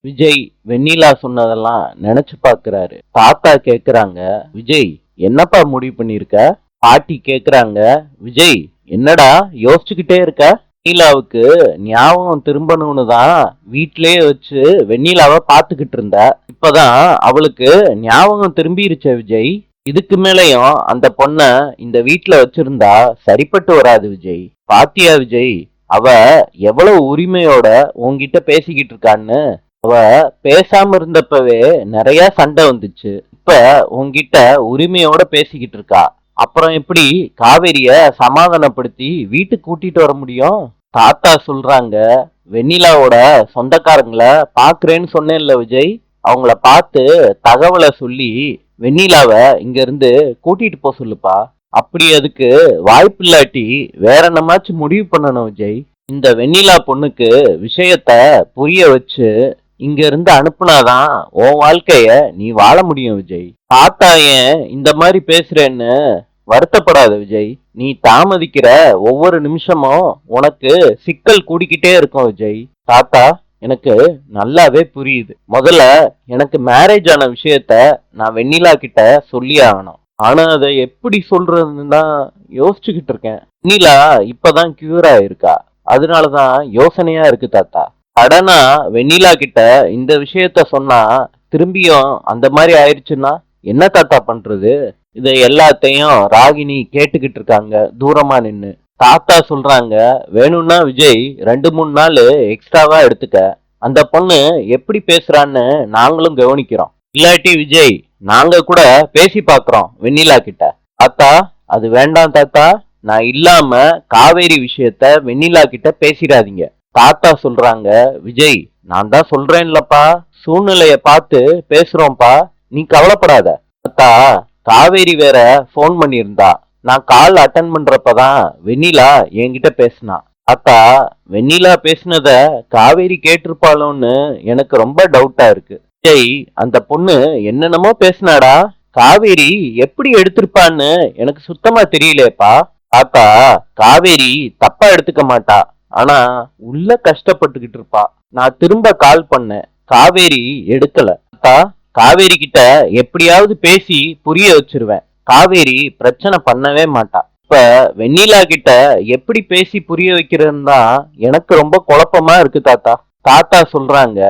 விஜய் வெண்ணிலா சொன்னதெல்லாம் நினைச்சு பாக்குறாரு. தாத்தா கேக்குறாங்க, விஜய் என்னப்பா முடிவு பண்ணிருக்க? பாட்டி கேக்குறாங்க, விஜய் என்னடா யோசிச்சுக்கிட்டே இருக்க? வெண்ணிலாவுக்கு ஞாபகம் திரும்பணும்னு தான் வீட்டிலேயே வச்சு வெண்ணிலாவை பாத்துக்கிட்டு இருந்த. இப்பதான் அவளுக்கு ஞாபகம் திரும்பிருச்ச விஜய். இதுக்கு மேலயும் அந்த பொண்ண இந்த வீட்டுல வச்சிருந்தா சரிப்பட்டு வராது விஜய். பாத்தியா விஜய், அவ எவ்வளவு உரிமையோட உன்கிட்ட பேசிக்கிட்டு இருக்கான்னு. அவ பேசாம இருந்தப்பவே நிறைய சண்டை வந்துச்சு. இப்ப உன்கிட்ட உரிமையோட பேசிக்கிட்டு இருக்கா. அப்புறம் எப்படி காவேரிய சமாதானப்படுத்தி வீட்டுக்கு கூட்டிட்டு வர முடியும்? தாத்தா சொல்றாங்க, வெண்ணிலாவோட சொந்தக்காரங்களை பாக்குறேன்னு சொன்னேன்ல விஜய், அவங்கள பார்த்து தகவலை சொல்லி வெண்ணிலாவை இங்க இருந்து கூட்டிட்டு போக சொல்லுப்பா. அப்படி அதுக்கு வாய்ப்பு இல்லாட்டி வேற என்னமாச்சும் முடிவு பண்ணணும் விஜய். இந்த வெண்ணிலா பொண்ணுக்கு விஷயத்த புரிய வச்சு இங்க இருந்து அனுப்புனாதான் உன் வாழ்க்கைய நீ வாழ முடியும் விஜய். தாத்தா ஏன் இந்த மாதிரி பேசுறேன்னு வருத்தப்படாத விஜய். நீ தாமதிக்கிற ஒவ்வொரு நிமிஷமும் உனக்கு சிக்கல் கூடிக்கிட்டே இருக்கும் விஜய். தாத்தா எனக்கு நல்லாவே புரியுது. முதல்ல எனக்கு மேரேஜ் ஆன விஷயத்த நான் வெண்ணிலா கிட்ட சொல்லி ஆகணும். ஆனா அதை எப்படி சொல்றதுன்னு தான் யோசிச்சுக்கிட்டு இருக்கேன். வெண்ணிலா இப்பதான் கியூர் ஆயிருக்கா, அதனாலதான் யோசனையா இருக்கு தாத்தா. சடனா வெண்ணிலா கிட்ட இந்த விஷயத்த சொன்னா திரும்பியும் அந்த மாதிரி ஆயிடுச்சுன்னா என்ன தாத்தா பண்றது? இதை எல்லாத்தையும் ராகினி கேட்டுக்கிட்டு இருக்காங்க தூரமா நின்னு. தாத்தா சொல்றாங்க, வேணும்னா விஜய் 2-3 நாள் எக்ஸ்ட்ராவா எடுத்துக்க. அந்த பொண்ணு எப்படி பேசுறான்னு நாங்களும் கவனிக்கிறோம். இல்லாட்டி விஜய் நாங்க கூட பேசி பாக்குறோம் வெண்ணிலா கிட்ட. தாத்தா அது வேண்டாம் தாத்தா, நான் இல்லாம காவேரி விஷயத்த வெண்ணிலா கிட்ட பேசிடாதீங்க. தாத்தா சொல்றாங்க, விஜய் நான் தான் சொல்றேன்லப்பா, சூழ்நிலைய பார்த்து பேசுறோம்ப்பா, நீ கவலைப்படாத. தாத்தா காவேரி வேற போன் பண்ணியிருந்தா, நான் கால் அட்டன் பண்றப்பதான் வெண்ணிலா என்கிட்ட பேசினா. தாத்தா வெண்ணிலா பேசினத காவேரி கேட்டிருப்பாளோன்னு எனக்கு ரொம்ப டவுட்டா இருக்கு. விஜய் அந்த பொண்ணு என்னென்னமோ பேசினாடா, காவேரி எப்படி எடுத்திருப்பான்னு எனக்கு சுத்தமா தெரியலையேப்பா. தாத்தா காவேரி தப்பா எடுத்துக்க மாட்டா, ஆனா உள்ள கஷ்டப்பட்டுக்கிட்டு இருப்பா. நான் திரும்ப கால் பண்ணேன், காவேரி எடுக்கல. தாத்தா காவேரி கிட்ட எப்படியாவது பேசி புரிய வச்சிருவேன். காவேரி பிரச்சனை பண்ணவே மாட்டா. இப்ப வெண்ணிலா கிட்ட எப்படி பேசி புரிய வைக்கிறதுன்னு தான் எனக்கு ரொம்ப குழப்பமா இருக்கு தாத்தா. தாத்தா சொல்றாங்க,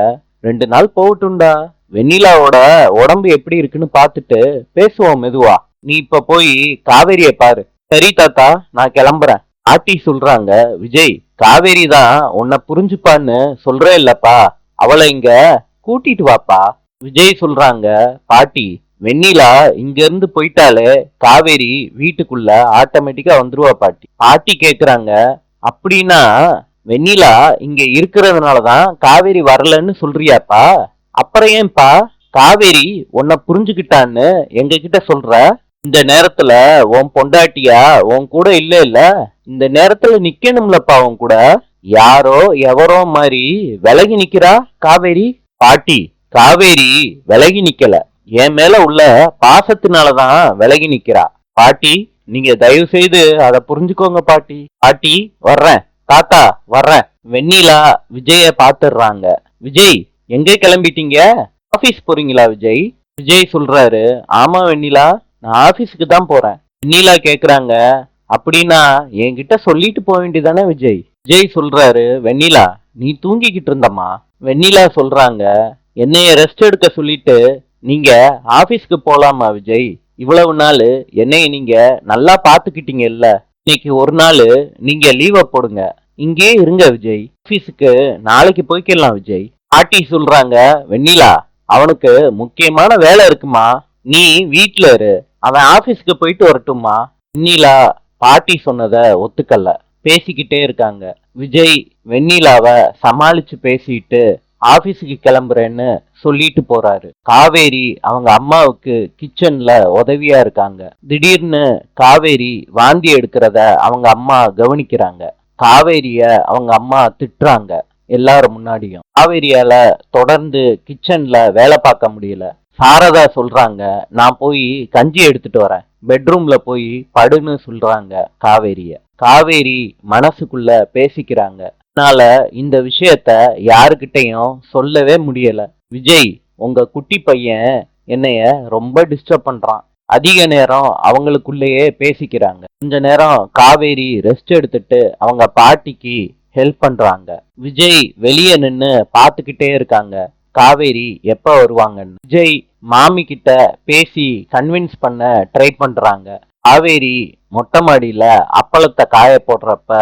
2 நாள் போகட்டும்டா, வெண்ணிலாவோட உடம்பு எப்படி இருக்குன்னு பார்த்துட்டு பேசுவோம் மெதுவா. நீ இப்ப போய் காவேரிய பாரு. சரி தாத்தா நான் கிளம்புறேன். ஆட்டி சொல்றாங்க, விஜய் காவேரி தான் உன்னை புரிஞ்சுப்பான்னு சொல்றே இல்லப்பா, அவளை இங்க கூட்டிட்டு வாப்பா. விஜய் சொல்றாங்க, பாட்டி வெண்ணிலா இங்க இருந்து போயிட்டாலே காவேரி வீட்டுக்குள்ள ஆட்டோமேட்டிக்கா வந்துருவா பாட்டி. பாட்டி கேக்குறாங்க, அப்படின்னா வெண்ணிலா இங்க இருக்கிறதுனாலதான் காவேரி வரலன்னு சொல்றியாப்பா? அப்புறம் ஏன்பா காவேரி உன்னை புரிஞ்சுக்கிட்டான்னு எங்க கிட்ட சொல்ற? இந்த நேரத்துல உன் பொண்டாட்டியா உன் கூட இல்ல இல்ல, இந்த நேரத்துல நிக்கணும்லப்பா உன் கூட. யாரோ எவரோ மாதிரி விலகி நிக்கிறா காவேரி. பாட்டி காவேரி விலகி நிக்கல, என் மேல உள்ள பாசத்தினாலதான் விலகி நிக்கிறா. பாட்டி நீங்க தயவு செய்து அதை புரிஞ்சுக்கோங்க பாட்டி. பாட்டி வர்றேன், தாத்தா வர்றேன். வெண்ணிலா விஜய பாத்துடுறாங்க. விஜய் எங்க கிளம்பிட்டீங்க? ஆபீஸ் போறீங்களா விஜய்? விஜய் சொல்றாரு, ஆமா வெண்ணிலா நான் ஆபீஸுக்கு தான் போறேன். வெண்ணிலா கேக்குறாங்க, அப்படின்னா என்கிட்ட சொல்லிட்டு போக வேண்டியதானே விஜய்? விஜய் சொல்றாரு, வெண்ணிலா நீ தூங்கிக்கிட்டு இருந்தம்மா. வெண்ணிலா சொல்றாங்க, என்னைய ரெஸ்ட் எடுக்க சொல்லிட்டு நீங்க ஆபீஸ்க்கு போலாமா விஜய்? இவ்வளவு நாள் என்னைய நீங்க நல்லா பாத்துக்கிட்டீங்க இல்ல, இன்னைக்கு ஒரு நாள் நீங்க லீவ போடுங்க, இங்கே இருங்க விஜய். ஆபீஸுக்கு நாளைக்கு போய்க்கலாம் விஜய். பாட்டி சொல்றாங்க, வெண்ணிலா அவனுக்கு முக்கியமான வேலை இருக்குமா, நீ வீட்ல இரு, அவன் ஆபீஸ்க்கு போயிட்டு வரட்டுமா. வெண்ணிலா பாட்டி சொன்னத ஒத்துக்கல, பேசிக்கிட்டே இருக்காங்க. விஜய் வெண்ணிலாவ சமாளிச்சு பேசிட்டு ஆபீஸுக்கு கிளம்புறேன்னு சொல்லிட்டு போறாரு. காவேரி அவங்க அம்மாவுக்கு கிச்சன்ல உதவியா இருக்காங்க. திடீர்னு காவேரி வாந்தி எடுக்கிறத அவங்க அம்மா கவனிக்கிறாங்க. காவேரிய அவங்க அம்மா திட்டுறாங்க எல்லாரும் முன்னாடியும். காவேரியால தொடர்ந்து கிச்சன்ல வேலை பார்க்க முடியல. சாரதா சொல்றாங்க, நான் போய் கஞ்சி எடுத்துட்டு வரேன், பெட்ரூம்ல போய் படுன்னு சொல்றாங்க காவேரிய. காவேரி மனசுக்குள்ள பேசிக்கிறாங்க, என்னால இந்த விஷயத்த யாருக்கிட்டையும் சொல்லவே முடியல. விஜய், உங்க குட்டி பையன் என்னைய ரொம்ப டிஸ்டர்ப் பண்றான். அதிக நேரம் அவங்களுக்குள்ளேயே பேசிக்கிறாங்க. கொஞ்ச நேரம் காவேரி ரெஸ்ட் எடுத்துட்டு அவங்க பாட்டிக்கு ஹெல்ப் பண்றாங்க. விஜய் வெளியே நின்னு பாத்துக்கிட்டே இருக்காங்க காவேரி எப்ப வருவாங்கன்னு. விஜய் மாமி கிட்ட பேசி கன்வின்ஸ் பண்ண ட்ரை பண்றாங்க. காவேரி மொட்டை மாடியில அப்பளத்தை காய போடுறப்ப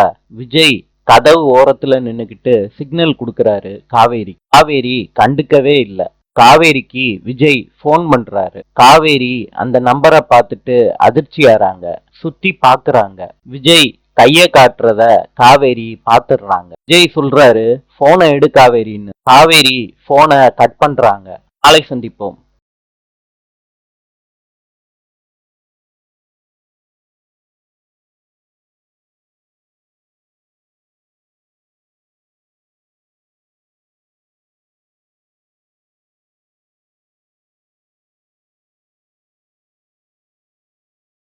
விஜய் கதவு ஓரத்துல நின்னுக்கிட்டு சிக்னல் கொடுக்கறாரு காவேரி. காவேரி கண்டுக்கவே இல்ல. காவேரிக்கு விஜய் ஃபோன் பண்றாரு. காவேரி அந்த நம்பரை பார்த்துட்டு அதிர்ச்சியாறாங்க. சுத்தி பாக்குறாங்க. விஜய் கைய காட்டுறத காவேரி பாத்துடுறாங்க. விஜய் சொல்றாரு, போனை எடு காவேரின்னு. காவேரி போனை கட் பண்றாங்க. நாளை சந்திப்போம்.